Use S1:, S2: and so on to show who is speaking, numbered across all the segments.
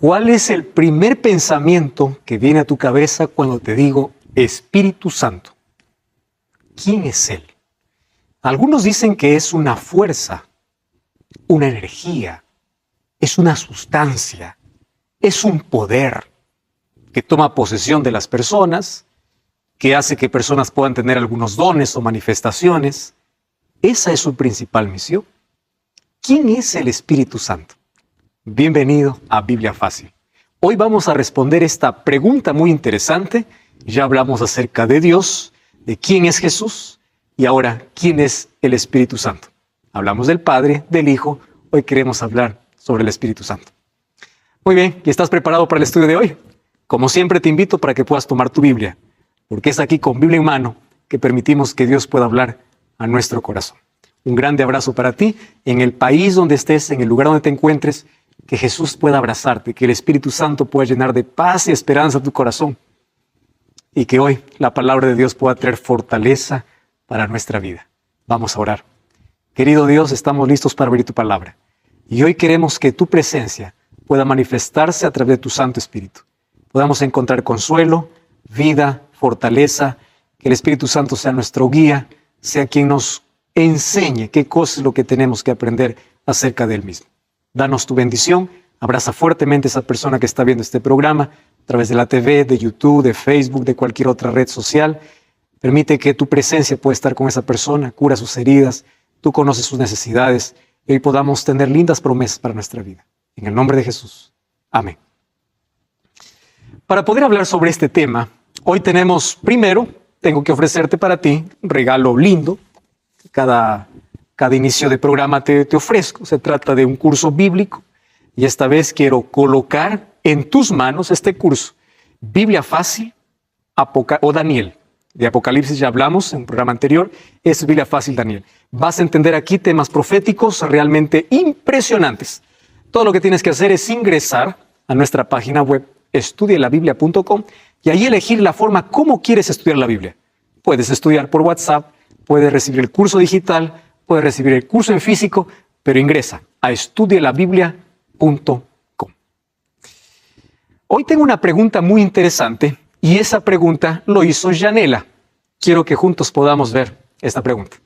S1: ¿Cuál es el primer pensamiento que viene a tu cabeza cuando te digo Espíritu Santo? ¿Quién es Él? Algunos dicen que es una fuerza, una energía, es una sustancia, es un poder que toma posesión de las personas, que hace que personas puedan tener algunos dones o manifestaciones. Esa es su principal misión. ¿Quién es el Espíritu Santo? Bienvenido a Biblia Fácil. Hoy vamos a responder esta pregunta muy interesante. Ya hablamos acerca de Dios, de quién es Jesús y ahora quién es el Espíritu Santo. Hablamos del Padre, del Hijo. Hoy queremos hablar sobre el Espíritu Santo. Muy bien, ¿y estás preparado para el estudio de hoy? Como siempre te invito para que puedas tomar tu Biblia, porque es aquí con Biblia en mano que permitimos que Dios pueda hablar a nuestro corazón. Un grande abrazo para ti, en el país donde estés, en el lugar donde te encuentres, que Jesús pueda abrazarte, que el Espíritu Santo pueda llenar de paz y esperanza tu corazón y que hoy la palabra de Dios pueda traer fortaleza para nuestra vida. Vamos a orar. Querido Dios, estamos listos para abrir tu palabra y hoy queremos que tu presencia pueda manifestarse a través de tu Santo Espíritu. Podamos encontrar consuelo, vida, fortaleza, que el Espíritu Santo sea nuestro guía, sea quien nos enseñe qué cosa es lo que tenemos que aprender acerca de Él mismo. Danos tu bendición, abraza fuertemente a esa persona que está viendo este programa a través de la TV, de YouTube, de Facebook, de cualquier otra red social. Permite que tu presencia pueda estar con esa persona, cura sus heridas, tú conoces sus necesidades y hoy podamos tener lindas promesas para nuestra vida. En el nombre de Jesús. Amén. Para poder hablar sobre este tema, hoy tengo que ofrecerte para ti un regalo lindo. Cada inicio de programa te ofrezco. Se trata de un curso bíblico y esta vez quiero colocar en tus manos este curso. Biblia Fácil o Daniel. De Apocalipsis ya hablamos en un programa anterior. Es Biblia Fácil Daniel. Vas a entender aquí temas proféticos realmente impresionantes. Todo lo que tienes que hacer es ingresar a nuestra página web estudielabiblia.com y ahí elegir la forma como quieres estudiar la Biblia. Puedes estudiar por WhatsApp, puedes recibir el curso digital, puedes recibir el curso en físico, pero ingresa a estudielabiblia.com. Hoy tengo una pregunta muy interesante y esa pregunta lo hizo Yanela. Quiero que juntos podamos ver esta pregunta.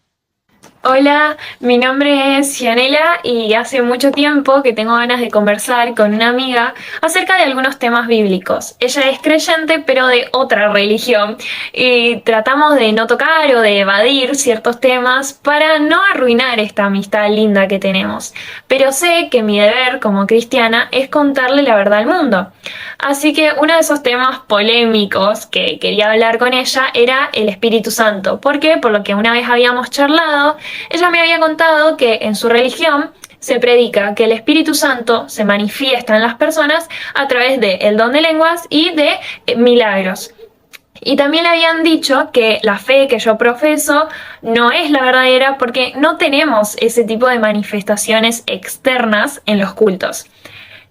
S2: Hola, mi nombre es Yanela y hace mucho tiempo que tengo ganas de conversar con una amiga acerca de algunos temas bíblicos. Ella es creyente pero de otra religión y tratamos de no tocar o de evadir ciertos temas para no arruinar esta amistad linda que tenemos. Pero sé que mi deber como cristiana es contarle la verdad al mundo. Así que uno de esos temas polémicos que quería hablar con ella era el Espíritu Santo. ¿Por qué? Por lo que una vez habíamos charlado. Ella me había contado que en su religión se predica que el Espíritu Santo se manifiesta en las personas a través del don de lenguas y de milagros. Y también le habían dicho que la fe que yo profeso no es la verdadera porque no tenemos ese tipo de manifestaciones externas en los cultos.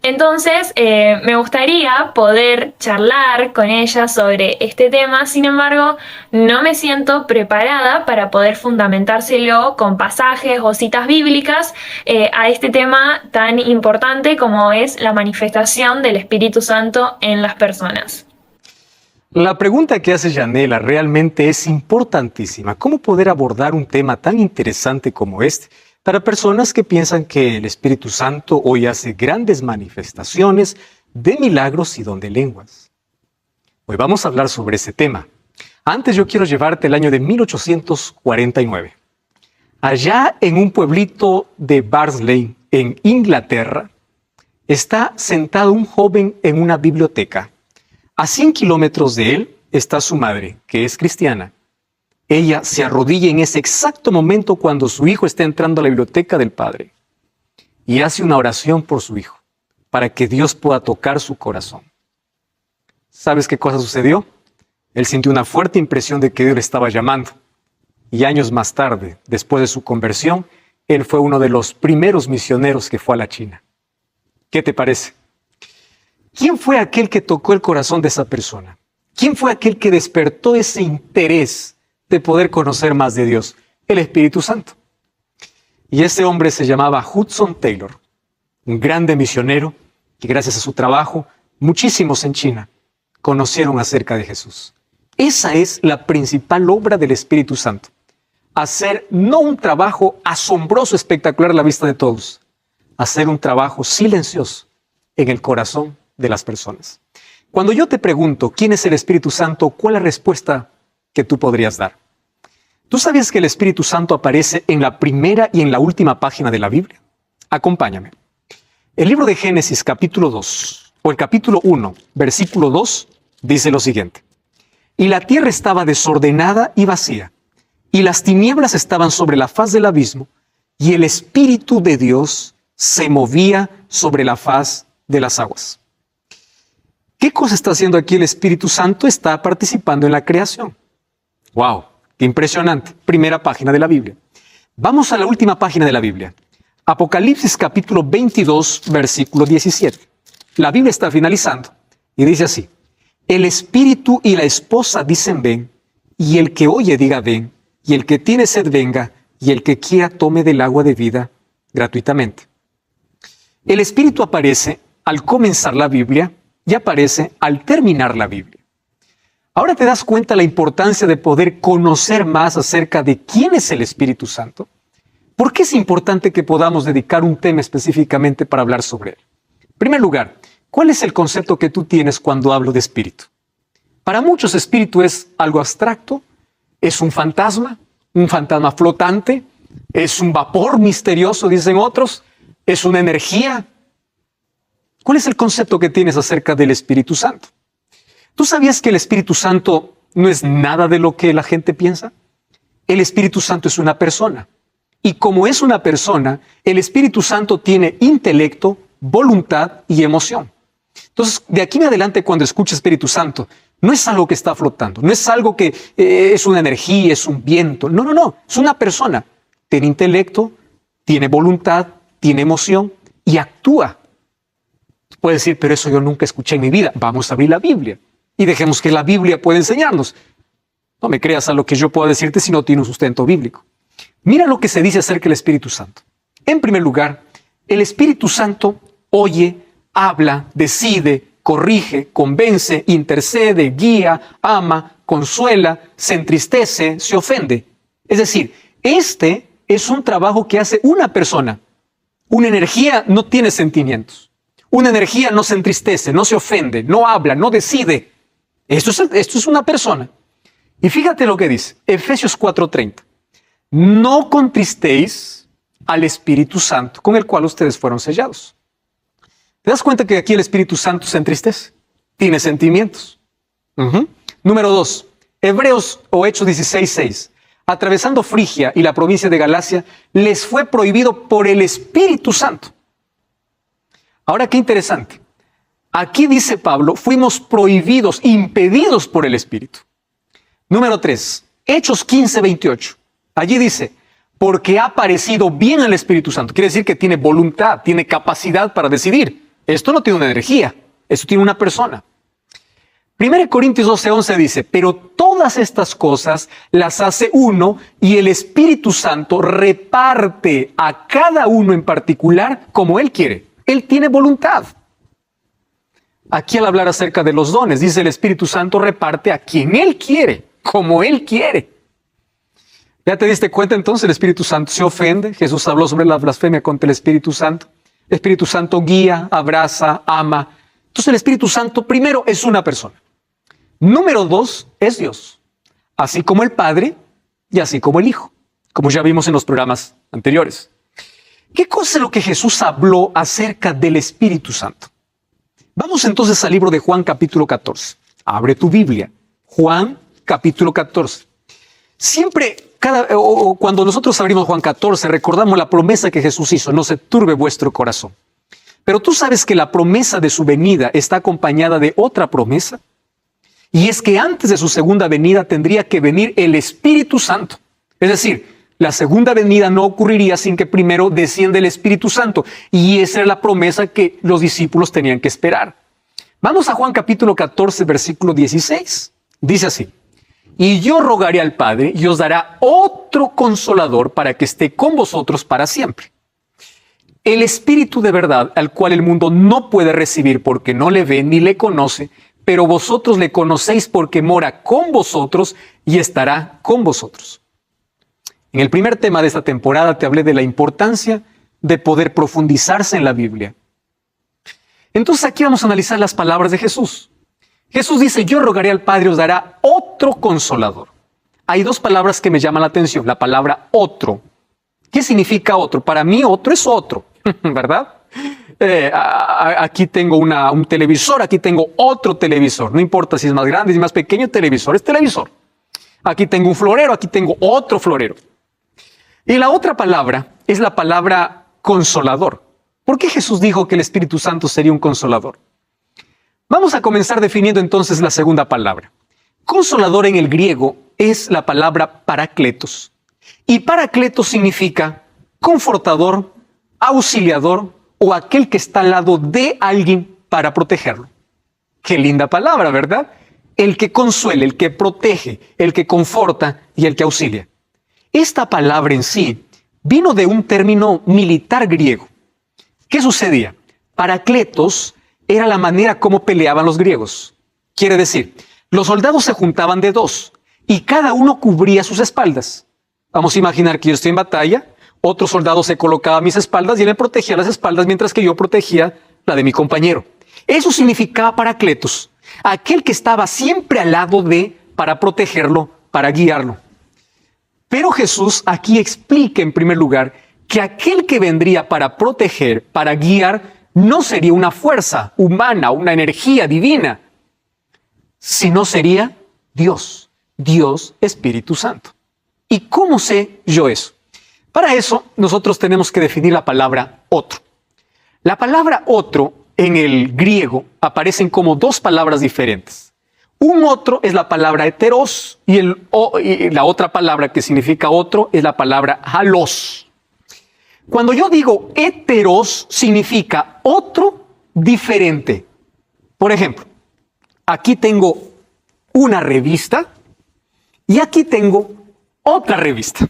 S2: Entonces, me gustaría poder charlar con ella sobre este tema, sin embargo, no me siento preparada para poder fundamentárselo con pasajes o citas bíblicas a este tema tan importante como es la manifestación del Espíritu Santo en las personas.
S1: La pregunta que hace Yanela realmente es importantísima. ¿Cómo poder abordar un tema tan interesante como este? Para personas que piensan que el Espíritu Santo hoy hace grandes manifestaciones de milagros y don de lenguas. Hoy vamos a hablar sobre ese tema. Antes yo quiero llevarte al año de 1849. Allá en un pueblito de Barnsley, en Inglaterra, está sentado un joven en una biblioteca. A 100 kilómetros de él está su madre, que es cristiana. Ella se arrodilla en ese exacto momento cuando su hijo está entrando a la biblioteca del padre y hace una oración por su hijo para que Dios pueda tocar su corazón. ¿Sabes qué cosa sucedió? Él sintió una fuerte impresión de que Dios le estaba llamando y años más tarde, después de su conversión, él fue uno de los primeros misioneros que fue a la China. ¿Qué te parece? ¿Quién fue aquel que tocó el corazón de esa persona? ¿Quién fue aquel que despertó ese interés de poder conocer más de Dios? El Espíritu Santo. Y ese hombre se llamaba Hudson Taylor, un grande misionero que gracias a su trabajo, muchísimos en China conocieron acerca de Jesús. Esa es la principal obra del Espíritu Santo. Hacer no un trabajo asombroso, espectacular a la vista de todos, hacer un trabajo silencioso en el corazón de las personas. Cuando yo te pregunto quién es el Espíritu Santo, ¿cuál es la respuesta que tú podrías dar? ¿Tú sabías que el Espíritu Santo aparece en la primera y en la última página de la Biblia? Acompáñame. El libro de Génesis capítulo 2, o el capítulo 1, versículo 2, dice lo siguiente. Y la tierra estaba desordenada y vacía, y las tinieblas estaban sobre la faz del abismo, y el Espíritu de Dios se movía sobre la faz de las aguas. ¿Qué cosa está haciendo aquí el Espíritu Santo? Está participando en la creación. ¡Wow! ¡Qué impresionante! Primera página de la Biblia. Vamos a la última página de la Biblia. Apocalipsis capítulo 22, versículo 17. La Biblia está finalizando y dice así. El Espíritu y la esposa dicen ven, y el que oye diga ven, y el que tiene sed venga, y el que quiera tome del agua de vida gratuitamente. El Espíritu aparece al comenzar la Biblia y aparece al terminar la Biblia. Ahora te das cuenta la importancia de poder conocer más acerca de quién es el Espíritu Santo. ¿Por qué es importante que podamos dedicar un tema específicamente para hablar sobre él? En primer lugar, ¿cuál es el concepto que tú tienes cuando hablo de espíritu? Para muchos, espíritu es algo abstracto, es un fantasma flotante, es un vapor misterioso, dicen otros, es una energía. ¿Cuál es el concepto que tienes acerca del Espíritu Santo? ¿Tú sabías que el Espíritu Santo no es nada de lo que la gente piensa? El Espíritu Santo es una persona. Y como es una persona, el Espíritu Santo tiene intelecto, voluntad y emoción. Entonces, de aquí en adelante, cuando escuches Espíritu Santo, no es algo que está flotando, no es algo que es una energía, es un viento. No, es una persona. Tiene intelecto, tiene voluntad, tiene emoción y actúa. Puedes decir, pero eso yo nunca escuché en mi vida. Vamos a abrir la Biblia y dejemos que la Biblia pueda enseñarnos. No me creas a lo que yo pueda decirte si no tiene un sustento bíblico. Mira lo que se dice acerca del Espíritu Santo. En primer lugar, el Espíritu Santo oye, habla, decide, corrige, convence, intercede, guía, ama, consuela, se entristece, se ofende. Es decir, este es un trabajo que hace una persona. Una energía no tiene sentimientos. Una energía no se entristece, no se ofende, no habla, no decide. Esto es una persona. Y fíjate lo que dice, Efesios 4:30. No contristéis al Espíritu Santo con el cual ustedes fueron sellados. ¿Te das cuenta que aquí el Espíritu Santo se entristece? Tiene sentimientos. Número 2, Hebreos o Hechos 16:6. Atravesando Frigia y la provincia de Galacia, les fue prohibido por el Espíritu Santo. Ahora, qué interesante. Aquí dice Pablo, fuimos prohibidos, impedidos por el Espíritu. Número 3, Hechos 15:28. Allí dice, porque ha parecido bien al Espíritu Santo. Quiere decir que tiene voluntad, tiene capacidad para decidir. Esto no tiene una energía, esto tiene una persona. 1 Corintios 12:11 dice, pero todas estas cosas las hace uno y el Espíritu Santo reparte a cada uno en particular como Él quiere. Él tiene voluntad. Aquí al hablar acerca de los dones, dice el Espíritu Santo reparte a quien Él quiere, como Él quiere. ¿Ya te diste cuenta entonces? El Espíritu Santo se ofende. Jesús habló sobre la blasfemia contra el Espíritu Santo. El Espíritu Santo guía, abraza, ama. Entonces el Espíritu Santo primero es una persona. Número 2 es Dios. Así como el Padre y así como el Hijo. Como ya vimos en los programas anteriores. ¿Qué cosa es lo que Jesús habló acerca del Espíritu Santo? Vamos entonces al libro de Juan capítulo 14. Abre tu Biblia. Juan capítulo 14. Siempre, cuando nosotros abrimos Juan 14, recordamos la promesa que Jesús hizo, no se turbe vuestro corazón. Pero tú sabes que la promesa de su venida está acompañada de otra promesa, y es que antes de su segunda venida tendría que venir el Espíritu Santo. Es decir, la segunda venida no ocurriría sin que primero descienda el Espíritu Santo, y esa era la promesa que los discípulos tenían que esperar. Vamos a Juan capítulo 14, versículo 16. Dice así. Y yo rogaré al Padre y os dará otro consolador para que esté con vosotros para siempre. El Espíritu de verdad, al cual el mundo no puede recibir porque no le ve ni le conoce, pero vosotros le conocéis porque mora con vosotros y estará con vosotros. En el primer tema de esta temporada te hablé de la importancia de poder profundizarse en la Biblia. Entonces aquí vamos a analizar las palabras de Jesús. Jesús dice, yo rogaré al Padre, os dará otro consolador. Hay dos palabras que me llaman la atención. La palabra otro. ¿Qué significa otro? Para mí otro es otro, ¿verdad? Aquí tengo un televisor, aquí tengo otro televisor. No importa si es más grande, si es más pequeño, televisor es televisor. Aquí tengo un florero, aquí tengo otro florero. Y la otra palabra es la palabra consolador. ¿Por qué Jesús dijo que el Espíritu Santo sería un consolador? Vamos a comenzar definiendo entonces la segunda palabra. Consolador en el griego es la palabra parakletos. Y parakletos significa confortador, auxiliador o aquel que está al lado de alguien para protegerlo. Qué linda palabra, ¿verdad? El que consuela, el que protege, el que conforta y el que auxilia. Esta palabra en sí vino de un término militar griego. ¿Qué sucedía? Parakletos era la manera como peleaban los griegos. Quiere decir, los soldados se juntaban de dos y cada uno cubría sus espaldas. Vamos a imaginar que yo estoy en batalla, otro soldado se colocaba a mis espaldas y él me protegía las espaldas mientras que yo protegía la de mi compañero. Eso significaba parakletos, aquel que estaba siempre al lado de para protegerlo, para guiarlo. Pero Jesús aquí explica en primer lugar que aquel que vendría para proteger, para guiar, no sería una fuerza humana, una energía divina, sino sería Dios, Dios Espíritu Santo. ¿Y cómo sé yo eso? Para eso nosotros tenemos que definir la palabra otro. La palabra otro en el griego aparecen como dos palabras diferentes. Un otro es la palabra heteros y la otra palabra que significa otro es la palabra halos. Cuando yo digo heteros significa otro diferente. Por ejemplo, aquí tengo una revista y aquí tengo otra revista.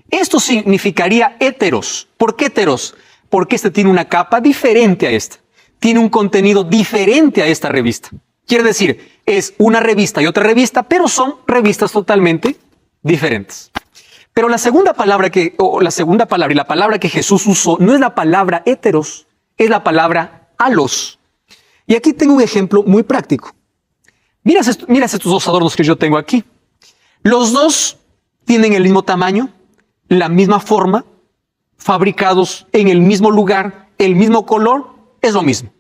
S1: Esto significaría heteros. ¿Por qué heteros? Porque este tiene una capa diferente a esta. Tiene un contenido diferente a esta revista. Quiere decir, es una revista y otra revista, pero son revistas totalmente diferentes. Pero la segunda palabra y la palabra que Jesús usó no es la palabra heteros, es la palabra halos. Y aquí tengo un ejemplo muy práctico. Mira estos dos adornos que yo tengo aquí. Los dos tienen el mismo tamaño, la misma forma, fabricados en el mismo lugar, el mismo color, es lo mismo.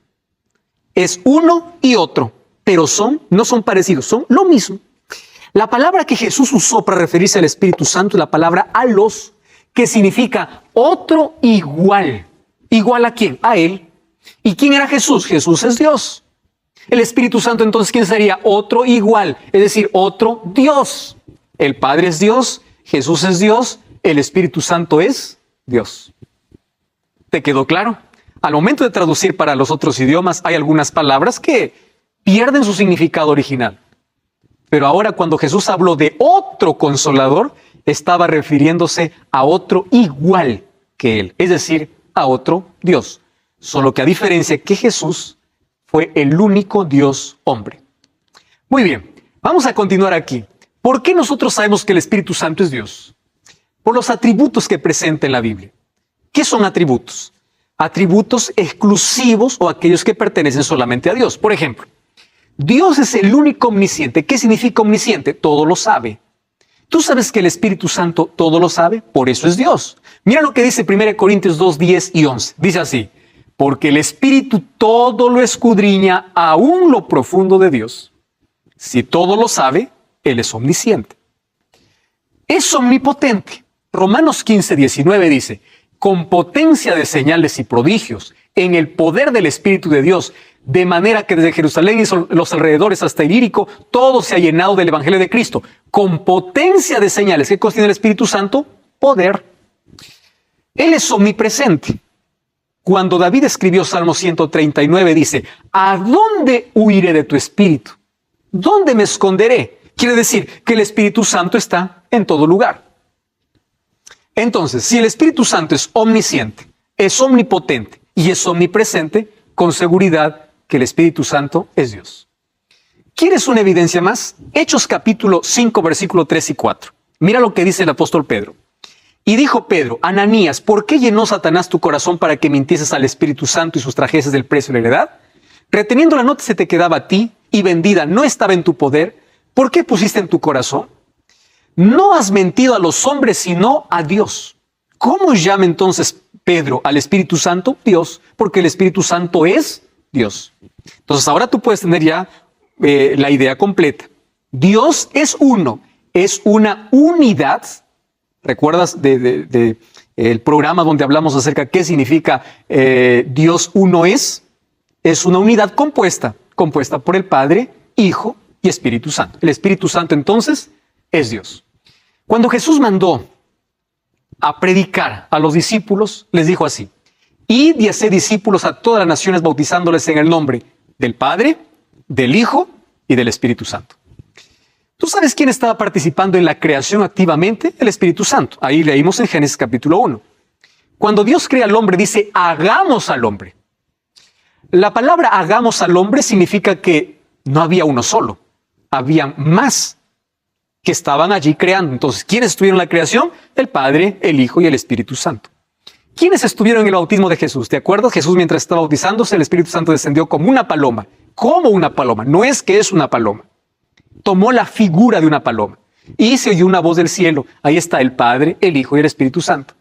S1: Es uno y otro, pero no son parecidos, son lo mismo. La palabra que Jesús usó para referirse al Espíritu Santo es la palabra halos, que significa otro igual. ¿Igual a quién? A Él. ¿Y quién era Jesús? Jesús es Dios. El Espíritu Santo, entonces, ¿quién sería? Otro igual, es decir, otro Dios. El Padre es Dios, Jesús es Dios, el Espíritu Santo es Dios. ¿Te quedó claro? Al momento de traducir para los otros idiomas hay algunas palabras que pierden su significado original. Pero ahora cuando Jesús habló de otro consolador, estaba refiriéndose a otro igual que Él, es decir, a otro Dios. Solo que a diferencia que Jesús fue el único Dios hombre. Muy bien, vamos a continuar aquí. ¿Por qué nosotros sabemos que el Espíritu Santo es Dios? Por los atributos que presenta en la Biblia. ¿Qué son atributos? Atributos exclusivos o aquellos que pertenecen solamente a Dios. Por ejemplo, Dios es el único omnisciente. ¿Qué significa omnisciente? Todo lo sabe. ¿Tú sabes que el Espíritu Santo todo lo sabe? Por eso es Dios. Mira lo que dice 1 Corintios 2, 10 y 11. Dice así, porque el Espíritu todo lo escudriña, aún lo profundo de Dios. Si todo lo sabe, Él es omnisciente. Es omnipotente. Romanos 15, 19 dice, con potencia de señales y prodigios, en el poder del Espíritu de Dios, de manera que desde Jerusalén y los alrededores hasta Ilírico, todo se ha llenado del Evangelio de Cristo. Con potencia de señales. ¿Qué contiene el Espíritu Santo? Poder. Él es omnipresente. Cuando David escribió Salmo 139, dice, ¿a dónde huiré de tu Espíritu? ¿Dónde me esconderé? Quiere decir que el Espíritu Santo está en todo lugar. Entonces, si el Espíritu Santo es omnisciente, es omnipotente y es omnipresente, con seguridad que el Espíritu Santo es Dios. ¿Quieres una evidencia más? Hechos capítulo 5, versículo 3 y 4. Mira lo que dice el apóstol Pedro. Y dijo Pedro: Ananías, ¿por qué llenó Satanás tu corazón para que mintieses al Espíritu Santo y sustrajeses del precio de la heredad? Reteniendo la nota se te quedaba a ti, y vendida no estaba en tu poder. ¿Por qué pusiste en tu corazón? No has mentido a los hombres, sino a Dios. ¿Cómo llama entonces Pedro al Espíritu Santo? Dios, porque el Espíritu Santo es Dios. Entonces ahora tú puedes tener ya la idea completa. Dios es uno, es una unidad. ¿Recuerdas el programa donde hablamos acerca de qué significa Dios uno es? Es una unidad compuesta por el Padre, Hijo y Espíritu Santo. El Espíritu Santo entonces es Dios. Cuando Jesús mandó a predicar a los discípulos, les dijo así: id y haced discípulos a todas las naciones, bautizándoles en el nombre del Padre, del Hijo y del Espíritu Santo. ¿Tú sabes quién estaba participando en la creación activamente? El Espíritu Santo. Ahí leímos en Génesis capítulo 1. Cuando Dios crea al hombre, dice: hagamos al hombre. La palabra hagamos al hombre significa que no había uno solo, había más que estaban allí creando. Entonces, ¿quiénes estuvieron en la creación? El Padre, el Hijo y el Espíritu Santo. ¿Quiénes estuvieron en el bautismo de Jesús? ¿Te acuerdas? Jesús, mientras estaba bautizándose, el Espíritu Santo descendió como una paloma. Como una paloma, no es que es una paloma. Tomó la figura de una paloma y se oyó una voz del cielo. Ahí está el Padre, el Hijo y el Espíritu Santo.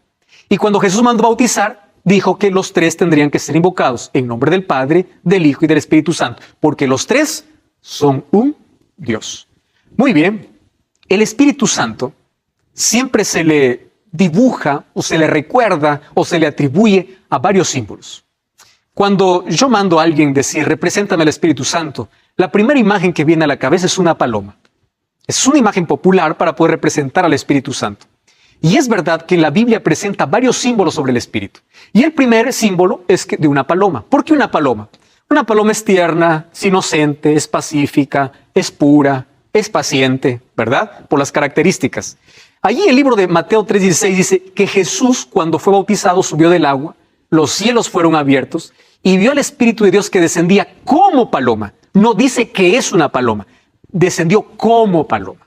S1: Y cuando Jesús mandó bautizar, dijo que los tres tendrían que ser invocados en nombre del Padre, del Hijo y del Espíritu Santo, porque los tres son un Dios. Muy bien, el Espíritu Santo siempre se le dibuja o se le recuerda o se le atribuye a varios símbolos. Cuando yo mando a alguien decir: represéntame al Espíritu Santo, la primera imagen que viene a la cabeza es una paloma. Es una imagen popular para poder representar al Espíritu Santo. Y es verdad que en la Biblia presenta varios símbolos sobre el Espíritu. Y el primer símbolo es de una paloma. ¿Por qué una paloma? Una paloma es tierna, es inocente, es pacífica, es pura, es paciente, ¿verdad? Por las características. Allí en el libro de Mateo 3:16 dice que Jesús, cuando fue bautizado, subió del agua, los cielos fueron abiertos y vio al Espíritu de Dios que descendía como paloma. No dice que es una paloma, descendió como paloma.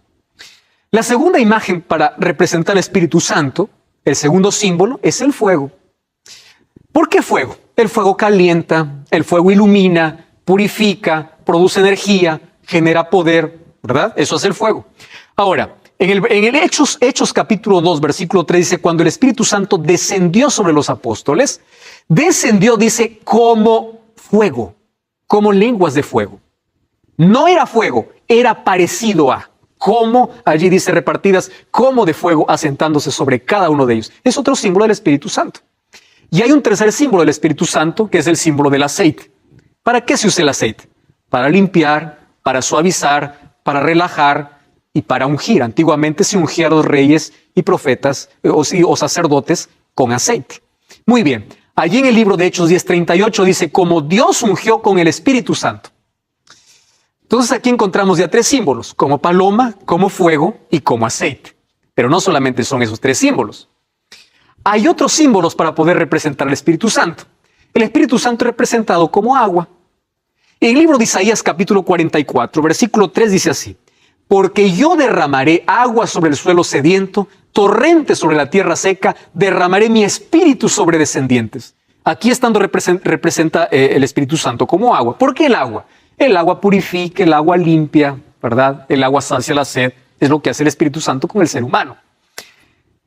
S1: La segunda imagen para representar al Espíritu Santo, el segundo símbolo, es el fuego. ¿Por qué fuego? El fuego calienta, el fuego ilumina, purifica, produce energía, genera poder, ¿verdad? Eso es el fuego. Ahora, en el Hechos capítulo 2, versículo 3 dice: cuando el Espíritu Santo descendió sobre los apóstoles, descendió, dice, como fuego, como lenguas de fuego. No era fuego, era parecido a. Como, allí dice, repartidas como de fuego, asentándose sobre cada uno de ellos. Es otro símbolo del Espíritu Santo. Y hay un tercer símbolo del Espíritu Santo, que es el símbolo del aceite. ¿Para qué se usa el aceite? Para limpiar, para suavizar, para relajar y para ungir. Antiguamente se ungía a los reyes y profetas o sacerdotes con aceite. Muy bien, allí en el libro de Hechos 10:38 dice: como Dios ungió con el Espíritu Santo. Entonces aquí encontramos ya tres símbolos: como paloma, como fuego y como aceite. Pero no solamente son esos tres símbolos. Hay otros símbolos para poder representar al Espíritu Santo. El Espíritu Santo es representado como agua. En el libro de Isaías capítulo 44, versículo 3 dice así: porque yo derramaré agua sobre el suelo sediento, torrentes sobre la tierra seca, derramaré mi espíritu sobre descendientes. Aquí representa el Espíritu Santo como agua. ¿Por qué el agua? El agua purifica, el agua limpia, ¿verdad? El agua sacia la sed. Es lo que hace el Espíritu Santo con el ser humano.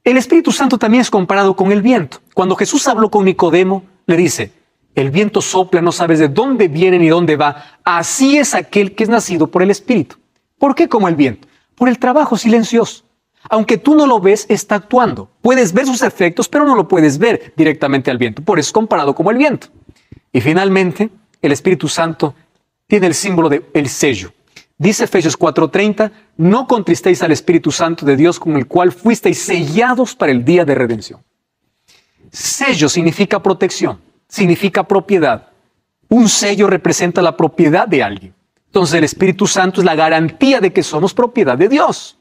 S1: El Espíritu Santo también es comparado con el viento. Cuando Jesús habló con Nicodemo, le dice: el viento sopla, no sabes de dónde viene ni dónde va. Así es aquel que es nacido por el Espíritu. ¿Por qué como el viento? Por el trabajo silencioso. Aunque tú no lo ves, está actuando. Puedes ver sus efectos, pero no lo puedes ver directamente al viento. Por eso es comparado como el viento. Y finalmente, el Espíritu Santo tiene el símbolo del sello. Dice Efesios 4:30: no contristéis al Espíritu Santo de Dios, con el cual fuisteis sellados para el día de redención. Sello significa protección, significa propiedad. Un sello representa la propiedad de alguien. Entonces el Espíritu Santo es la garantía de que somos propiedad de Dios.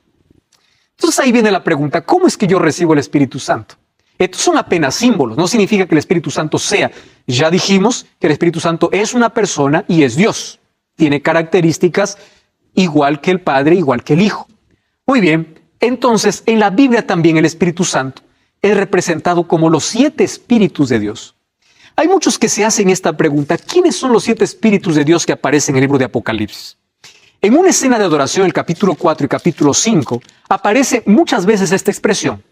S1: Entonces ahí viene la pregunta: ¿cómo es que yo recibo el Espíritu Santo? Estos son apenas símbolos, no significa que el Espíritu Santo sea. Ya dijimos que el Espíritu Santo es una persona y es Dios. Tiene características igual que el Padre, igual que el Hijo. Muy bien, entonces en la Biblia también el Espíritu Santo es representado como los 7 espíritus de Dios. Hay muchos que se hacen esta pregunta: ¿quiénes son los 7 espíritus de Dios que aparecen en el libro de Apocalipsis? En una escena de adoración, el capítulo 4 y capítulo 5, aparece muchas veces esta expresión.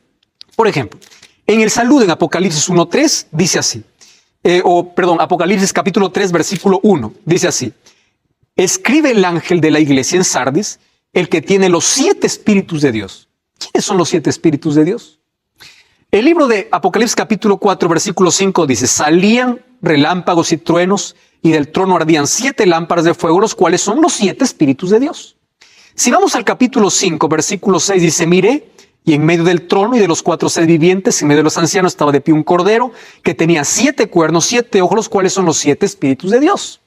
S1: Por ejemplo, en el saludo en Apocalipsis 1.3 dice así, Apocalipsis capítulo 3, versículo 1, dice así: escribe el ángel de la iglesia en Sardis, el que tiene los 7 espíritus de Dios. ¿Quiénes son los 7 espíritus de Dios? El libro de Apocalipsis capítulo 4, versículo 5 dice: salían relámpagos y truenos, y del trono ardían 7 lámparas de fuego, los cuales son los 7 espíritus de Dios. Si vamos al capítulo 5, versículo 6, dice: miré, y en medio del trono y de los 4 seres vivientes, en medio de los ancianos, estaba de pie un cordero que tenía 7 cuernos, 7 ojos, los cuales son los 7 espíritus de Dios.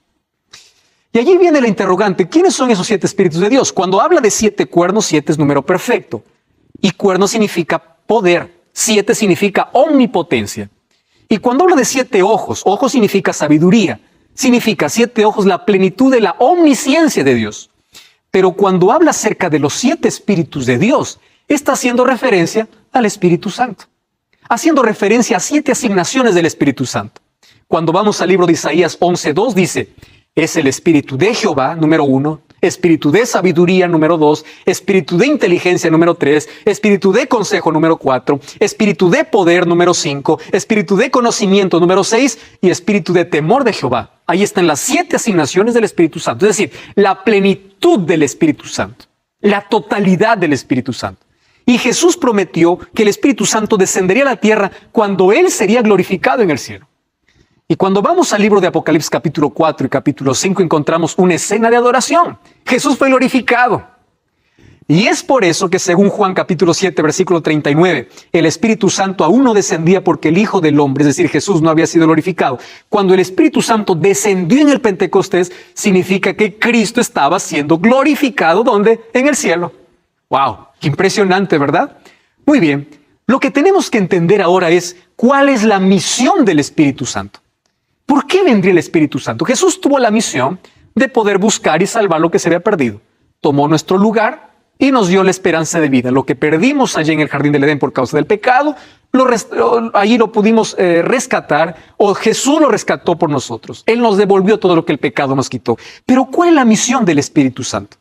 S1: Y allí viene la interrogante: ¿quiénes son esos 7 espíritus de Dios? Cuando habla de 7 cuernos, 7 es número perfecto. Y cuerno significa poder. 7 significa omnipotencia. Y cuando habla de 7 ojos, ojos significa sabiduría. Significa 7 ojos, la plenitud de la omnisciencia de Dios. Pero cuando habla acerca de los 7 espíritus de Dios, está haciendo referencia al Espíritu Santo. Haciendo referencia a 7 asignaciones del Espíritu Santo. Cuando vamos al libro de Isaías 11.2 dice: es el Espíritu de Jehová, número 1, Espíritu de sabiduría, número 2, Espíritu de inteligencia, número 3, Espíritu de consejo, número 4, Espíritu de poder, número 5, Espíritu de conocimiento, número 6, y Espíritu de temor de Jehová. Ahí están las 7 asignaciones del Espíritu Santo, es decir, la plenitud del Espíritu Santo, la totalidad del Espíritu Santo. Y Jesús prometió que el Espíritu Santo descendería a la tierra cuando Él sería glorificado en el cielo. Y cuando vamos al libro de Apocalipsis capítulo 4 y capítulo 5 encontramos una escena de adoración. Jesús fue glorificado. Y es por eso que según Juan capítulo 7 versículo 39, el Espíritu Santo aún no descendía porque el Hijo del Hombre, es decir, Jesús, no había sido glorificado. Cuando el Espíritu Santo descendió en el Pentecostés, significa que Cristo estaba siendo glorificado. ¿Dónde? En el cielo. ¡Wow! ¡Qué impresionante!, ¿verdad? Muy bien. Lo que tenemos que entender ahora es cuál es la misión del Espíritu Santo. ¿Por qué vendría el Espíritu Santo? Jesús tuvo la misión de poder buscar y salvar lo que se había perdido. Tomó nuestro lugar y nos dio la esperanza de vida. Lo que perdimos allí en el jardín del Edén por causa del pecado, allí lo pudimos rescatar, o Jesús lo rescató por nosotros. Él nos devolvió todo lo que el pecado nos quitó. Pero ¿cuál es la misión del Espíritu Santo?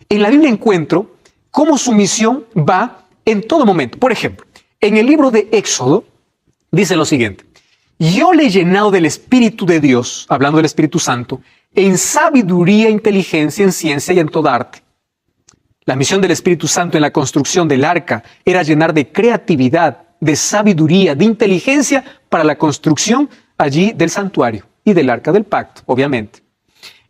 S1: En la Biblia encuentro cómo su misión va en todo momento. Por ejemplo, en el libro de Éxodo dice lo siguiente: yo le he llenado del Espíritu de Dios, hablando del Espíritu Santo, en sabiduría, inteligencia, en ciencia y en toda arte. La misión del Espíritu Santo en la construcción del arca era llenar de creatividad, de sabiduría, de inteligencia para la construcción allí del santuario y del arca del pacto, obviamente.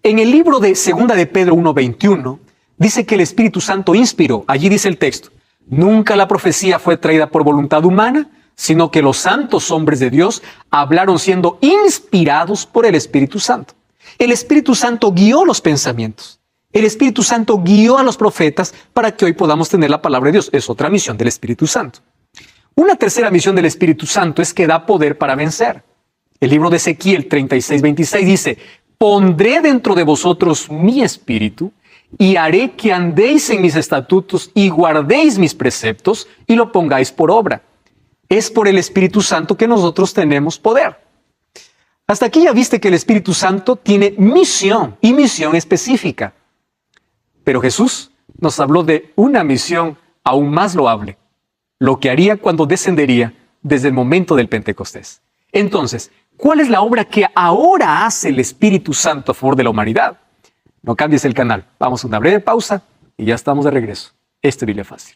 S1: En el libro de 2 de Pedro 1:21 dice que el Espíritu Santo inspiró. Allí dice el texto: nunca la profecía fue traída por voluntad humana, sino que los santos hombres de Dios hablaron siendo inspirados por el Espíritu Santo. El Espíritu Santo guió los pensamientos. El Espíritu Santo guió a los profetas para que hoy podamos tener la palabra de Dios. Es otra misión del Espíritu Santo. Una tercera misión del Espíritu Santo es que da poder para vencer. El libro de Ezequiel 36:26 dice: pondré dentro de vosotros mi espíritu y haré que andéis en mis estatutos y guardéis mis preceptos y lo pongáis por obra. Es por el Espíritu Santo que nosotros tenemos poder. Hasta aquí ya viste que el Espíritu Santo tiene misión y misión específica. Pero Jesús nos habló de una misión aún más loable, lo que haría cuando descendería desde el momento del Pentecostés. Entonces, ¿cuál es la obra que ahora hace el Espíritu Santo a favor de la humanidad? No cambies el canal. Vamos a una breve pausa y ya estamos de regreso. Esto es Biblia Fácil.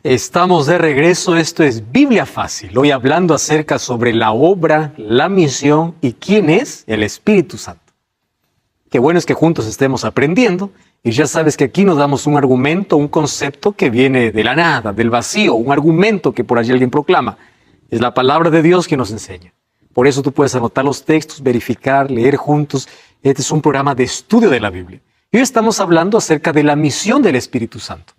S1: Estamos de regreso, esto es Biblia Fácil, hoy hablando acerca sobre la obra, la misión y quién es el Espíritu Santo. Qué bueno es que juntos estemos aprendiendo y ya sabes que aquí nos damos un argumento, un concepto que viene de la nada, del vacío, un argumento que por allí alguien proclama. Es la palabra de Dios que nos enseña. Por eso tú puedes anotar los textos, verificar, leer juntos. Este es un programa de estudio de la Biblia. Y hoy estamos hablando acerca de la misión del Espíritu Santo.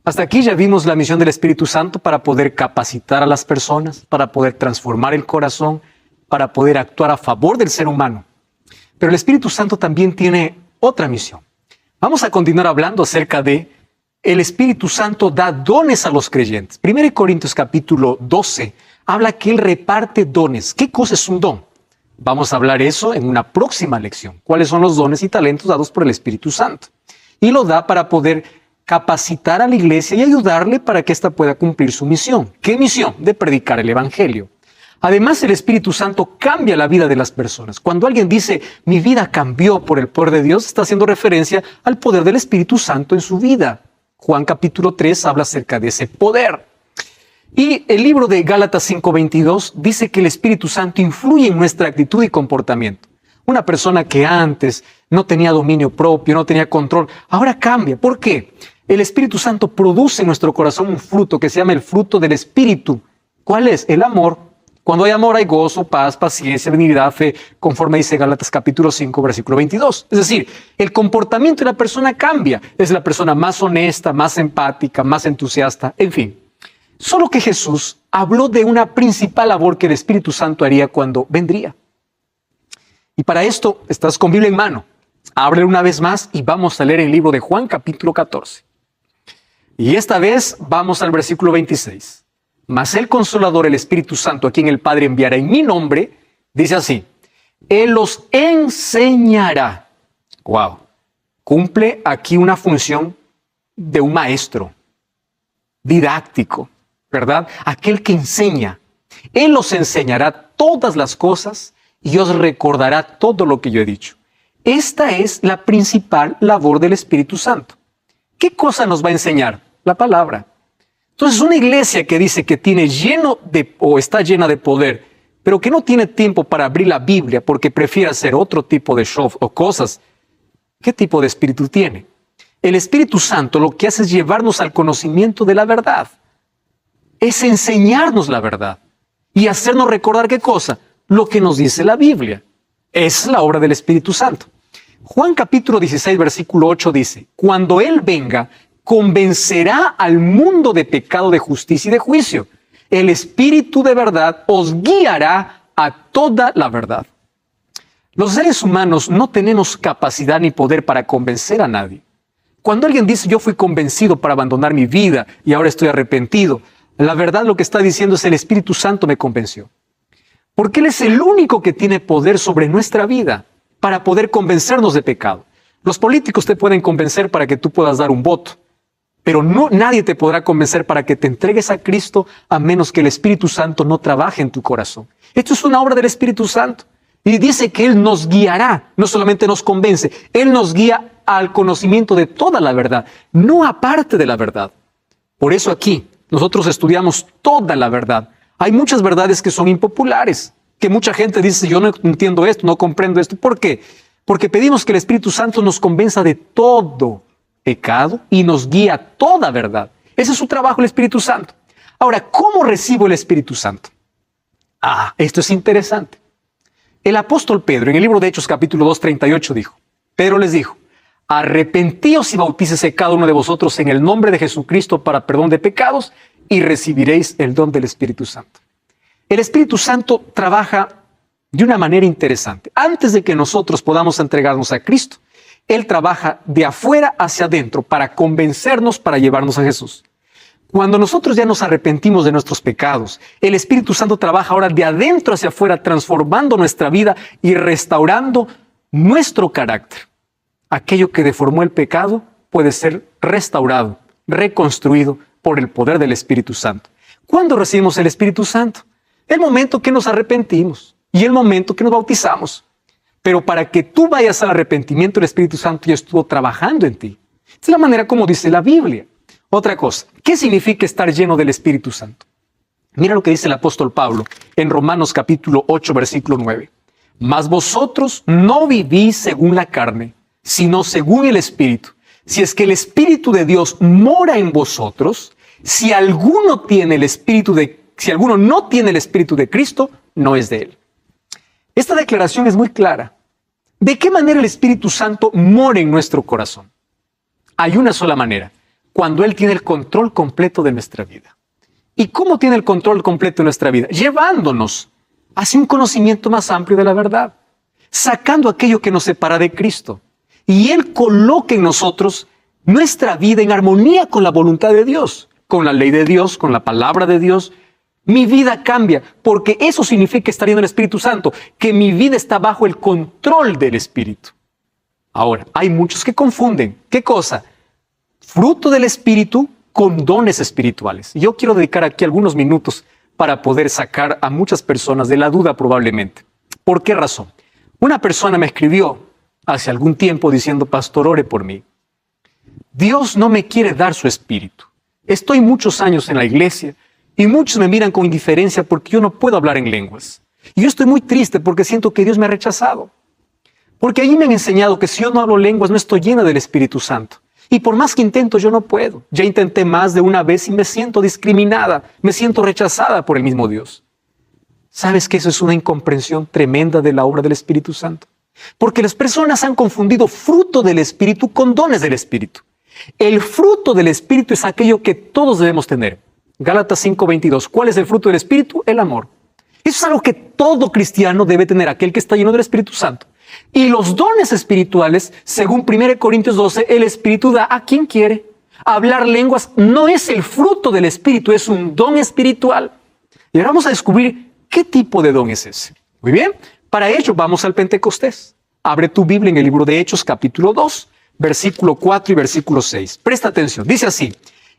S1: Hasta aquí ya vimos la misión del Espíritu Santo para poder capacitar a las personas, para poder transformar el corazón, para poder actuar a favor del ser humano. Pero el Espíritu Santo también tiene otra misión. Vamos a continuar hablando acerca de el Espíritu Santo da dones a los creyentes. 1 Corintios capítulo 12 habla que Él reparte dones. ¿Qué cosa es un don? Vamos a hablar eso en una próxima lección. ¿Cuáles son los dones y talentos dados por el Espíritu Santo? Y lo da para poder capacitar a la iglesia y ayudarle para que ésta pueda cumplir su misión. ¿Qué misión? De predicar el Evangelio. Además, el Espíritu Santo cambia la vida de las personas. Cuando alguien dice, mi vida cambió por el poder de Dios, está haciendo referencia al poder del Espíritu Santo en su vida. Juan capítulo 3 habla acerca de ese poder. Y el libro de Gálatas 5:22 dice que el Espíritu Santo influye en nuestra actitud y comportamiento. Una persona que antes no tenía dominio propio, no tenía control, ahora cambia. ¿Por qué? El Espíritu Santo produce en nuestro corazón un fruto que se llama el fruto del Espíritu. ¿Cuál es? El amor. Cuando hay amor hay gozo, paz, paciencia, benignidad, fe, conforme dice Gálatas capítulo 5, versículo 22. Es decir, el comportamiento de la persona cambia. Es la persona más honesta, más empática, más entusiasta, en fin. Solo que Jesús habló de una principal labor que el Espíritu Santo haría cuando vendría. Y para esto, estás con Biblia en mano. Ábrele una vez más y vamos a leer el libro de Juan capítulo 14. Y esta vez vamos al versículo 26. Mas el Consolador, el Espíritu Santo, a quien el Padre enviará en mi nombre, dice así, Él los enseñará. Wow. Cumple aquí una función de un maestro didáctico, ¿verdad? Aquel que enseña. Él os enseñará todas las cosas y os recordará todo lo que yo he dicho. Esta es la principal labor del Espíritu Santo. ¿Qué cosa nos va a enseñar? La palabra. Entonces, una iglesia que dice que tiene está llena de poder, pero que no tiene tiempo para abrir la Biblia porque prefiere hacer otro tipo de show o cosas, ¿qué tipo de espíritu tiene? El Espíritu Santo lo que hace es llevarnos al conocimiento de la verdad. Es enseñarnos la verdad y hacernos recordar ¿qué cosa? Lo que nos dice la Biblia. Es la obra del Espíritu Santo. Juan capítulo 16, versículo 8 dice, cuando Él venga, convencerá al mundo de pecado, de justicia y de juicio. El Espíritu de verdad os guiará a toda la verdad. Los seres humanos no tenemos capacidad ni poder para convencer a nadie. Cuando alguien dice yo fui convencido para abandonar mi vida y ahora estoy arrepentido, la verdad lo que está diciendo es el Espíritu Santo me convenció. Porque Él es el único que tiene poder sobre nuestra vida para poder convencernos de pecado. Los políticos te pueden convencer para que tú puedas dar un voto. Pero nadie te podrá convencer para que te entregues a Cristo a menos que el Espíritu Santo no trabaje en tu corazón. Esto es una obra del Espíritu Santo. Y dice que Él nos guiará, no solamente nos convence, Él nos guía al conocimiento de toda la verdad, no aparte de la verdad. Por eso aquí nosotros estudiamos toda la verdad. Hay muchas verdades que son impopulares, que mucha gente dice yo no entiendo esto, no comprendo esto. ¿Por qué? Porque pedimos que el Espíritu Santo nos convenza de todo pecado y nos guía a toda verdad. Ese es su trabajo, el Espíritu Santo. Ahora, ¿cómo recibo el Espíritu Santo? Esto es interesante. El apóstol Pedro, en el libro de Hechos capítulo 2, 38 dijo, Pedro les dijo, arrepentíos y bautícese cada uno de vosotros en el nombre de Jesucristo para perdón de pecados y recibiréis el don del Espíritu Santo. El Espíritu Santo trabaja de una manera interesante. Antes de que nosotros podamos entregarnos a Cristo, Él trabaja de afuera hacia adentro para convencernos, para llevarnos a Jesús. Cuando nosotros ya nos arrepentimos de nuestros pecados, el Espíritu Santo trabaja ahora de adentro hacia afuera, transformando nuestra vida y restaurando nuestro carácter. Aquello que deformó el pecado puede ser restaurado, reconstruido por el poder del Espíritu Santo. ¿Cuándo recibimos el Espíritu Santo? El momento que nos arrepentimos y el momento que nos bautizamos. Pero para que tú vayas al arrepentimiento, el Espíritu Santo ya estuvo trabajando en ti. Es la manera como dice la Biblia. Otra cosa, ¿qué significa estar lleno del Espíritu Santo? Mira lo que dice el apóstol Pablo en Romanos capítulo 8, versículo 9. Mas vosotros no vivís según la carne, sino según el Espíritu. Si es que el Espíritu de Dios mora en vosotros, si alguno tiene el Espíritu de si alguno no tiene el Espíritu de Cristo, no es de él. Esta declaración es muy clara. ¿De qué manera el Espíritu Santo mora en nuestro corazón? Hay una sola manera, cuando Él tiene el control completo de nuestra vida. ¿Y cómo tiene el control completo de nuestra vida? Llevándonos hacia un conocimiento más amplio de la verdad, sacando aquello que nos separa de Cristo. Y Él coloca en nosotros nuestra vida en armonía con la voluntad de Dios, con la ley de Dios, con la palabra de Dios. Mi vida cambia, porque eso significa estar lleno del Espíritu Santo, que mi vida está bajo el control del Espíritu. Ahora, hay muchos que confunden. ¿Qué cosa? Fruto del Espíritu con dones espirituales. Yo quiero dedicar aquí algunos minutos para poder sacar a muchas personas de la duda probablemente. ¿Por qué razón? Una persona me escribió hace algún tiempo diciendo: pastor, ore por mí. Dios no me quiere dar su Espíritu. Estoy muchos años en la iglesia y muchos me miran con indiferencia porque yo no puedo hablar en lenguas. Y yo estoy muy triste porque siento que Dios me ha rechazado. Porque allí me han enseñado que si yo no hablo lenguas no estoy llena del Espíritu Santo. Y por más que intento, yo no puedo. Ya intenté más de una vez y me siento discriminada, me siento rechazada por el mismo Dios. ¿Sabes que eso es una incomprensión tremenda de la obra del Espíritu Santo? Porque las personas han confundido fruto del Espíritu con dones del Espíritu. El fruto del Espíritu es aquello que todos debemos tener. Gálatas 5:22. ¿Cuál es el fruto del Espíritu? El amor. Eso es algo que todo cristiano debe tener, aquel que está lleno del Espíritu Santo. Y los dones espirituales, según 1 Corintios 12, el Espíritu da a quien quiere. Hablar lenguas no es el fruto del Espíritu, es un don espiritual. Y ahora vamos a descubrir qué tipo de don es ese. Muy bien, para ello vamos al Pentecostés. Abre tu Biblia en el libro de Hechos, capítulo 2, versículo 4 y versículo 6. Presta atención, dice así: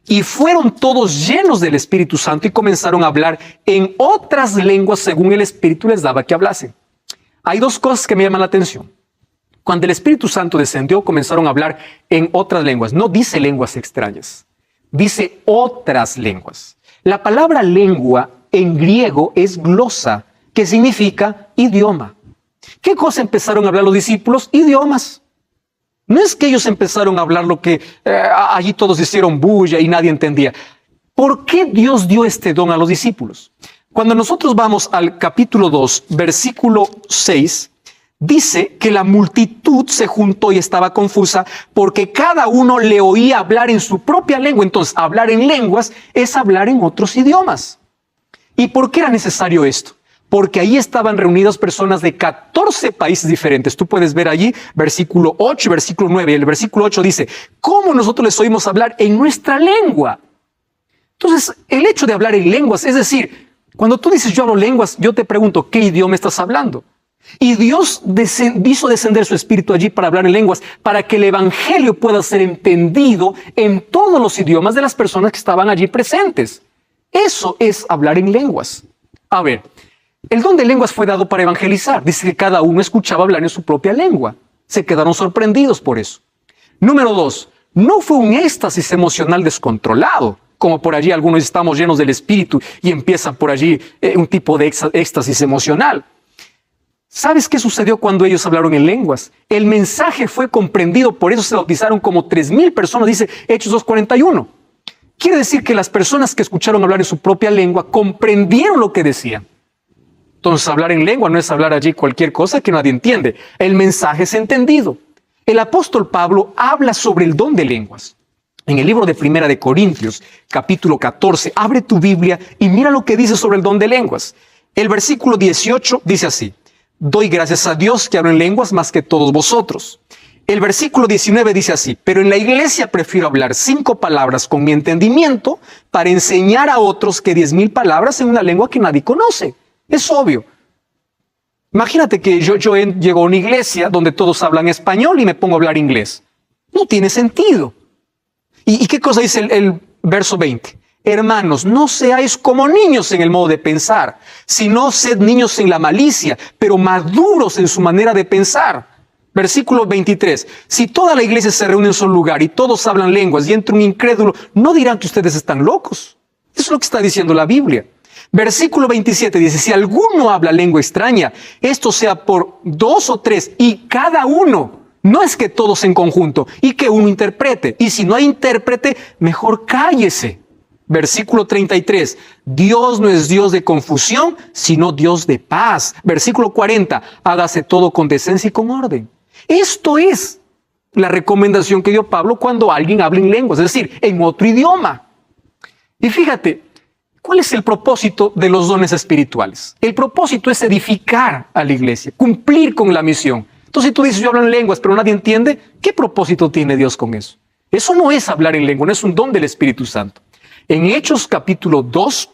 S1: y fueron todos llenos del Espíritu Santo y comenzaron a hablar en otras lenguas según el Espíritu les daba que hablasen. Hay dos cosas que me llaman la atención. Cuando el Espíritu Santo descendió, comenzaron a hablar en otras lenguas. No dice lenguas extrañas, dice otras lenguas. La palabra lengua en griego es glosa, que significa idioma. ¿Qué cosa empezaron a hablar los discípulos? Idiomas. No es que ellos empezaron a hablar lo que allí todos hicieron bulla y nadie entendía. ¿Por qué Dios dio este don a los discípulos? Cuando nosotros vamos al capítulo 2, versículo 6, dice que la multitud se juntó y estaba confusa porque cada uno le oía hablar en su propia lengua. Entonces, hablar en lenguas es hablar en otros idiomas. ¿Y por qué era necesario esto? Porque ahí estaban reunidas personas de 14 países diferentes. Tú puedes ver allí versículo 8 y versículo 9. El versículo 8 dice: ¿cómo nosotros les oímos hablar en nuestra lengua? Entonces, el hecho de hablar en lenguas, es decir, cuando tú dices yo hablo lenguas, yo te pregunto, ¿qué idioma estás hablando? Y Dios hizo descender su Espíritu allí para hablar en lenguas, para que el Evangelio pueda ser entendido en todos los idiomas de las personas que estaban allí presentes. Eso es hablar en lenguas. A ver, el don de lenguas fue dado para evangelizar. Dice que cada uno escuchaba hablar en su propia lengua. Se quedaron sorprendidos por eso. Número 2, no fue un éxtasis emocional descontrolado, como por allí algunos estamos llenos del Espíritu y empiezan por allí un tipo de éxtasis emocional. ¿Sabes qué sucedió cuando ellos hablaron en lenguas? El mensaje fue comprendido, por eso se bautizaron como 3,000 personas, dice Hechos 2:41. Quiere decir que las personas que escucharon hablar en su propia lengua comprendieron lo que decían. Entonces, hablar en lengua no es hablar allí cualquier cosa que nadie entiende. El mensaje es entendido. El apóstol Pablo habla sobre el don de lenguas. En el libro de 1 Corintios, capítulo 14, abre tu Biblia y mira lo que dice sobre el don de lenguas. El versículo 18 dice así: doy gracias a Dios que hablo en lenguas más que todos vosotros. El versículo 19 dice así: pero en la iglesia prefiero hablar 5 palabras con mi entendimiento para enseñar a otros que 10,000 palabras en una lengua que nadie conoce. Es obvio. Imagínate que yo llego a una iglesia donde todos hablan español y me pongo a hablar inglés. No tiene sentido. ¿Y qué cosa dice el verso 20? Hermanos, no seáis como niños en el modo de pensar, sino sed niños en la malicia, pero maduros en su manera de pensar. Versículo 23. Si toda la iglesia se reúne en un solo lugar y todos hablan lenguas y entra un incrédulo, ¿no dirán que ustedes están locos? Eso es lo que está diciendo la Biblia. Versículo 27 dice: si alguno habla lengua extraña, esto sea por 2 o 3 y cada uno. No es que todos en conjunto y que uno interprete. Y si no hay intérprete, mejor cállese. Versículo 33, Dios no es Dios de confusión, sino Dios de paz. Versículo 40, hágase todo con decencia y con orden. Esto es la recomendación que dio Pablo cuando alguien habla en lenguas, es decir, en otro idioma. Y fíjate, ¿cuál es el propósito de los dones espirituales? El propósito es edificar a la iglesia, cumplir con la misión. Entonces, si tú dices, yo hablo en lenguas, pero nadie entiende, ¿qué propósito tiene Dios con eso? Eso no es hablar en lengua, no es un don del Espíritu Santo. En Hechos capítulo 2,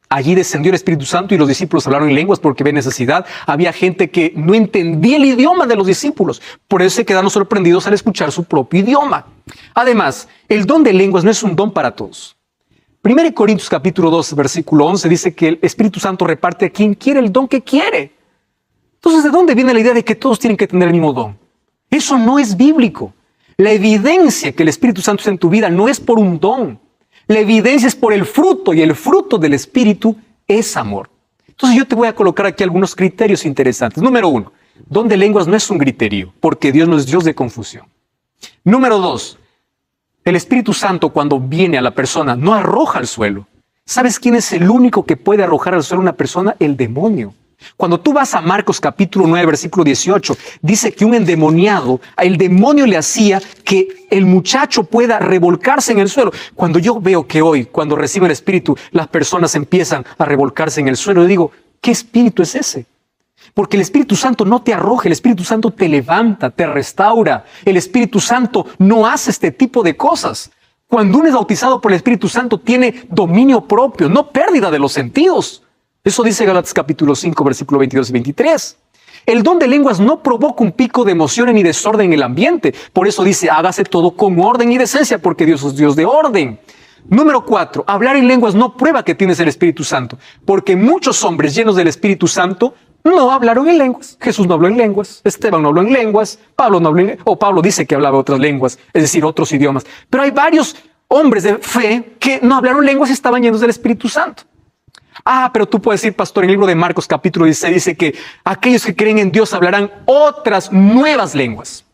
S1: allí descendió el Espíritu Santo y los discípulos hablaron en lenguas porque había necesidad. Había gente que no entendía el idioma de los discípulos. Por eso se quedaron sorprendidos al escuchar su propio idioma. Además, el don de lenguas no es un don para todos. 1 Corintios capítulo 2, versículo 11 dice que el Espíritu Santo reparte a quien quiere el don que quiere. Entonces, ¿de dónde viene la idea de que todos tienen que tener el mismo don? Eso no es bíblico. La evidencia que el Espíritu Santo está en tu vida no es por un don. La evidencia es por el fruto, y el fruto del Espíritu es amor. Entonces yo te voy a colocar aquí algunos criterios interesantes. Número 1, don de lenguas no es un griterío, porque Dios no es Dios de confusión. Número 2, el Espíritu Santo cuando viene a la persona no arroja al suelo. ¿Sabes quién es el único que puede arrojar al suelo a una persona? El demonio. Cuando tú vas a Marcos capítulo 9, versículo 18, dice que un endemoniado, el demonio le hacía que el muchacho pueda revolcarse en el suelo. Cuando yo veo que hoy, cuando reciben el Espíritu, las personas empiezan a revolcarse en el suelo, yo digo, ¿qué espíritu es ese? Porque el Espíritu Santo no te arroja, el Espíritu Santo te levanta, te restaura. El Espíritu Santo no hace este tipo de cosas. Cuando uno es bautizado por el Espíritu Santo, tiene dominio propio, no pérdida de los sentidos. Eso dice Gálatas capítulo 5, versículo 22 y 23. El don de lenguas no provoca un pico de emociones ni desorden en el ambiente. Por eso dice, hágase todo con orden y decencia, porque Dios es Dios de orden. Número 4, hablar en lenguas no prueba que tienes el Espíritu Santo, porque muchos hombres llenos del Espíritu Santo no hablaron en lenguas. Jesús no habló en lenguas, Esteban no habló en lenguas, Pablo no habló en lenguas, o Pablo dice que hablaba otras lenguas, es decir, otros idiomas. Pero hay varios hombres de fe que no hablaron lenguas y estaban llenos del Espíritu Santo. Pero tú puedes decir, pastor, en el libro de Marcos capítulo 16 dice que aquellos que creen en Dios hablarán otras nuevas lenguas.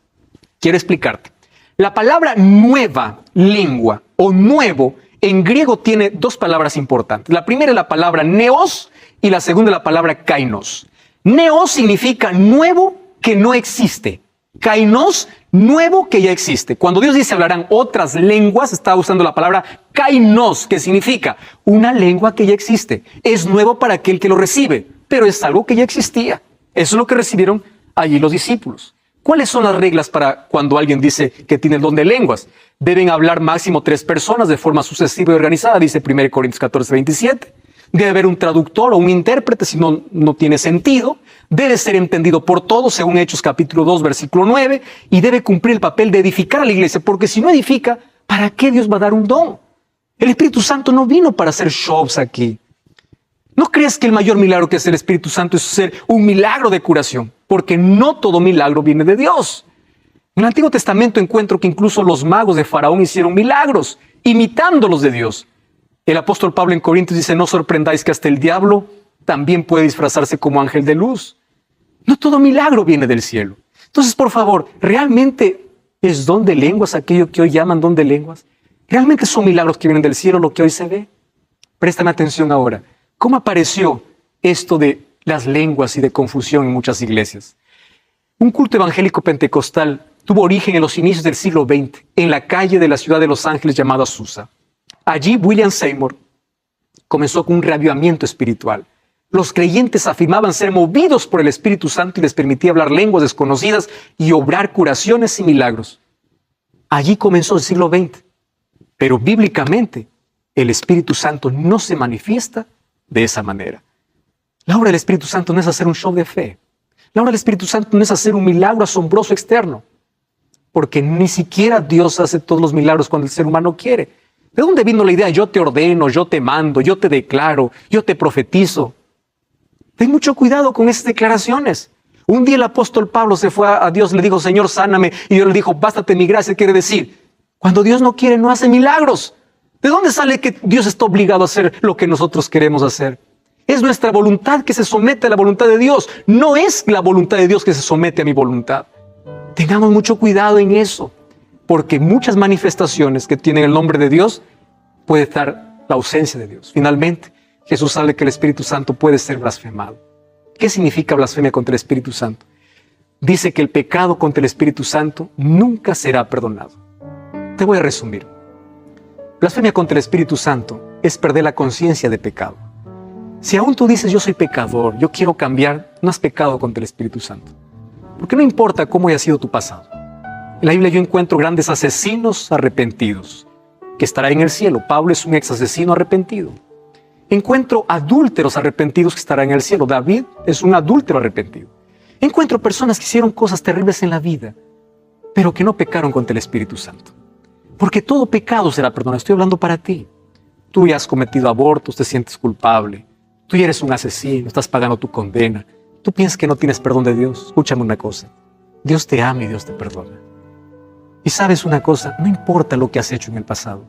S1: Quiero explicarte. La palabra nueva lengua o nuevo en griego tiene dos palabras importantes. La primera es la palabra neos y la segunda es la palabra kainos. Neos significa nuevo que no existe. Kainos, nuevo que ya existe. Cuando Dios dice hablarán otras lenguas, está usando la palabra kainos, que significa una lengua que ya existe. Es nuevo para aquel que lo recibe, pero es algo que ya existía. Eso es lo que recibieron allí los discípulos. ¿Cuáles son las reglas para cuando alguien dice que tiene el don de lenguas? Deben hablar máximo 3 personas de forma sucesiva y organizada, dice 1 Corintios 14, 27. Debe haber un traductor o un intérprete, si no, no tiene sentido. Debe ser entendido por todos, según Hechos capítulo 2, versículo 9. Y debe cumplir el papel de edificar a la iglesia, porque si no edifica, ¿para qué Dios va a dar un don? El Espíritu Santo no vino para hacer shows aquí. ¿No crees que el mayor milagro que hace el Espíritu Santo es hacer un milagro de curación? Porque no todo milagro viene de Dios. En el Antiguo Testamento encuentro que incluso los magos de Faraón hicieron milagros, imitando los de Dios. El apóstol Pablo en Corintios dice, no sorprendáis que hasta el diablo también puede disfrazarse como ángel de luz. No todo milagro viene del cielo. Entonces, por favor, ¿realmente es don de lenguas aquello que hoy llaman don de lenguas? ¿Realmente son milagros que vienen del cielo lo que hoy se ve? Préstame atención ahora. ¿Cómo apareció esto de las lenguas y de confusión en muchas iglesias? Un culto evangélico pentecostal tuvo origen en los inicios del siglo XX, en la calle de la ciudad de Los Ángeles llamada Azusa. Allí William Seymour comenzó con un reavivamiento espiritual. Los creyentes afirmaban ser movidos por el Espíritu Santo y les permitía hablar lenguas desconocidas y obrar curaciones y milagros. Allí comenzó el siglo XX. Pero bíblicamente, el Espíritu Santo no se manifiesta de esa manera. La obra del Espíritu Santo no es hacer un show de fe. La obra del Espíritu Santo no es hacer un milagro asombroso externo. Porque ni siquiera Dios hace todos los milagros cuando el ser humano quiere. ¿De dónde vino la idea? Yo te ordeno, yo te mando, yo te declaro, yo te profetizo. Ten mucho cuidado con esas declaraciones. Un día el apóstol Pablo se fue a Dios, le dijo, Señor, sáname. Y Dios le dijo, bástate mi gracia. Quiere decir, cuando Dios no quiere, no hace milagros. ¿De dónde sale que Dios está obligado a hacer lo que nosotros queremos hacer? Es nuestra voluntad que se somete a la voluntad de Dios. No es la voluntad de Dios que se somete a mi voluntad. Tengamos mucho cuidado en eso. Porque muchas manifestaciones que tienen el nombre de Dios puede estar la ausencia de Dios. Finalmente, Jesús sabe que el Espíritu Santo puede ser blasfemado. ¿Qué significa blasfemia contra el Espíritu Santo? Dice que el pecado contra el Espíritu Santo nunca será perdonado. Te voy a resumir. Blasfemia contra el Espíritu Santo es perder la conciencia de pecado. Si aún tú dices, yo soy pecador, yo quiero cambiar, no has pecado contra el Espíritu Santo. Porque no importa cómo haya sido tu pasado. En la Biblia yo encuentro grandes asesinos arrepentidos que estarán en el cielo. Pablo es un ex asesino arrepentido. Encuentro adúlteros arrepentidos que estarán en el cielo. David es un adúltero arrepentido. Encuentro personas que hicieron cosas terribles en la vida, pero que no pecaron contra el Espíritu Santo. Porque todo pecado será perdonado. Estoy hablando para ti. Tú ya has cometido abortos, te sientes culpable. Tú ya eres un asesino, estás pagando tu condena. Tú piensas que no tienes perdón de Dios. Escúchame una cosa. Dios te ama y Dios te perdona. Y sabes una cosa, no importa lo que has hecho en el pasado.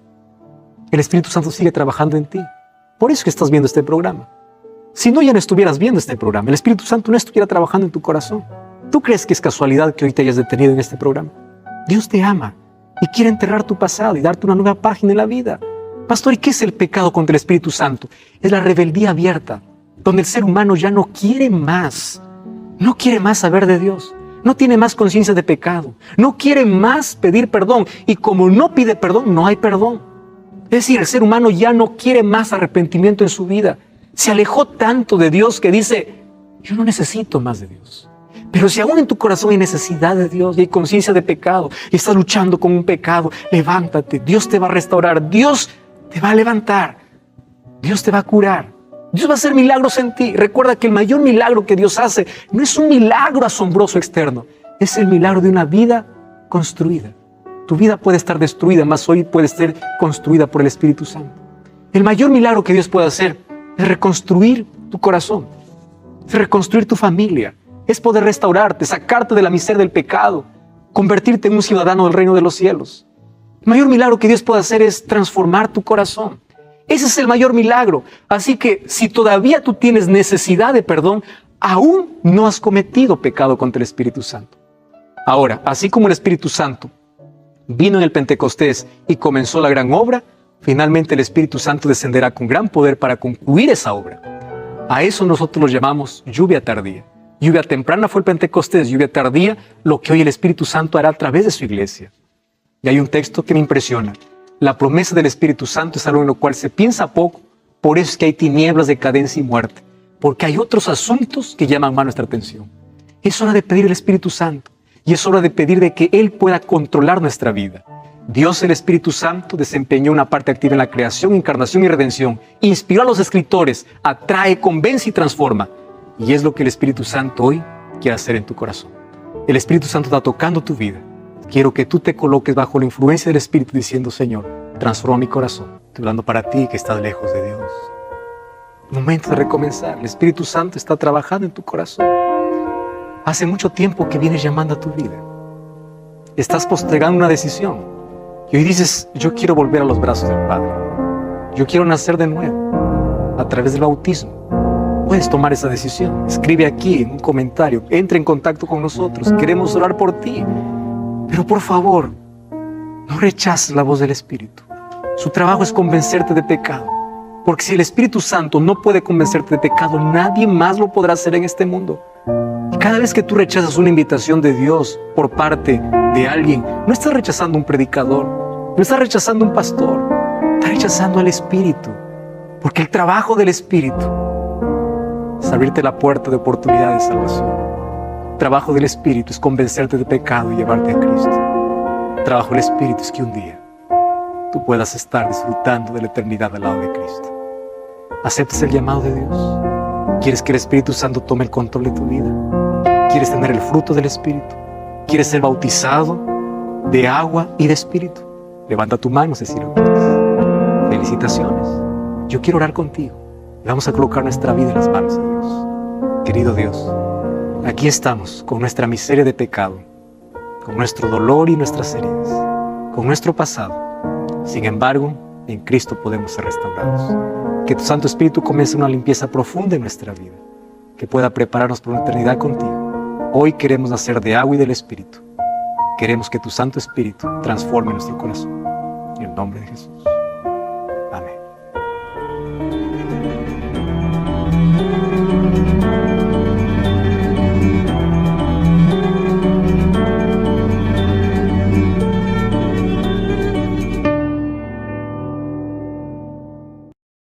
S1: El Espíritu Santo sigue trabajando en ti. Por eso que estás viendo este programa. Si no, ya no estuvieras viendo este programa. El Espíritu Santo no estuviera trabajando en tu corazón. ¿Tú crees que es casualidad que hoy te hayas detenido en este programa? Dios te ama y quiere enterrar tu pasado y darte una nueva página en la vida. Pastor, ¿y qué es el pecado contra el Espíritu Santo? Es la rebeldía abierta, donde el ser humano ya no quiere más. No quiere más saber de Dios. No tiene más conciencia de pecado. No quiere más pedir perdón. Y como no pide perdón, no hay perdón. Es decir, el ser humano ya no quiere más arrepentimiento en su vida. Se alejó tanto de Dios que dice, yo no necesito más de Dios. Pero si aún en tu corazón hay necesidad de Dios y hay conciencia de pecado y estás luchando con un pecado, levántate. Dios te va a restaurar. Dios te va a levantar. Dios te va a curar. Dios va a hacer milagros en ti. Recuerda que el mayor milagro que Dios hace no es un milagro asombroso externo. Es el milagro de una vida construida. Tu vida puede estar destruida, mas hoy puede ser construida por el Espíritu Santo. El mayor milagro que Dios puede hacer es reconstruir tu corazón, es reconstruir tu familia, es poder restaurarte, sacarte de la miseria del pecado, convertirte en un ciudadano del reino de los cielos. El mayor milagro que Dios puede hacer es transformar tu corazón. Ese es el mayor milagro. Así que si todavía tú tienes necesidad de perdón, aún no has cometido pecado contra el Espíritu Santo. Ahora, así como el Espíritu Santo vino en el Pentecostés y comenzó la gran obra, finalmente el Espíritu Santo descenderá con gran poder para concluir esa obra. A eso nosotros lo llamamos lluvia tardía. Lluvia temprana fue el Pentecostés, lluvia tardía, lo que hoy el Espíritu Santo hará a través de su iglesia. Y hay un texto que me impresiona. La promesa del Espíritu Santo es algo en lo cual se piensa poco, por eso es que hay tinieblas, decadencia y muerte, porque hay otros asuntos que llaman más nuestra atención. Es hora de pedir el Espíritu Santo y es hora de pedir de que Él pueda controlar nuestra vida. Dios, el Espíritu Santo, desempeñó una parte activa en la creación, encarnación y redención. Inspiró a los escritores, atrae, convence y transforma. Y es lo que el Espíritu Santo hoy quiere hacer en tu corazón. El Espíritu Santo está tocando tu vida. Quiero que tú te coloques bajo la influencia del Espíritu diciendo, Señor, transforma mi corazón. Estoy hablando para ti que estás lejos de Dios. Momento de recomenzar. El Espíritu Santo está trabajando en tu corazón. Hace mucho tiempo que vienes llamando a tu vida. Estás postergando una decisión. Y hoy dices, yo quiero volver a los brazos del Padre. Yo quiero nacer de nuevo a través del bautismo. Puedes tomar esa decisión. Escribe aquí en un comentario. Entra en contacto con nosotros. Queremos orar por ti. Pero por favor, no rechaces la voz del Espíritu. Su trabajo es convencerte de pecado. Porque si el Espíritu Santo no puede convencerte de pecado, nadie más lo podrá hacer en este mundo. Y cada vez que tú rechazas una invitación de Dios por parte de alguien, no estás rechazando un predicador, no estás rechazando un pastor, estás rechazando al Espíritu. Porque el trabajo del Espíritu es abrirte la puerta de oportunidad de salvación. El trabajo del Espíritu es convencerte de pecado y llevarte a Cristo. El trabajo del Espíritu es que un día tú puedas estar disfrutando de la eternidad al lado de Cristo. ¿Aceptas el llamado de Dios? ¿Quieres que el Espíritu Santo tome el control de tu vida? ¿Quieres tener el fruto del Espíritu? ¿Quieres ser bautizado de agua y de Espíritu? Levanta tu mano, si lo quieres. Felicitaciones. Yo quiero orar contigo. Vamos a colocar nuestra vida en las manos de Dios. Querido Dios, aquí estamos con nuestra miseria de pecado, con nuestro dolor y nuestras heridas, con nuestro pasado. Sin embargo, en Cristo podemos ser restaurados. Que tu Santo Espíritu comience una limpieza profunda en nuestra vida, que pueda prepararnos para una eternidad contigo. Hoy queremos nacer de agua y del Espíritu. Queremos que tu Santo Espíritu transforme nuestro corazón. En el nombre de Jesús.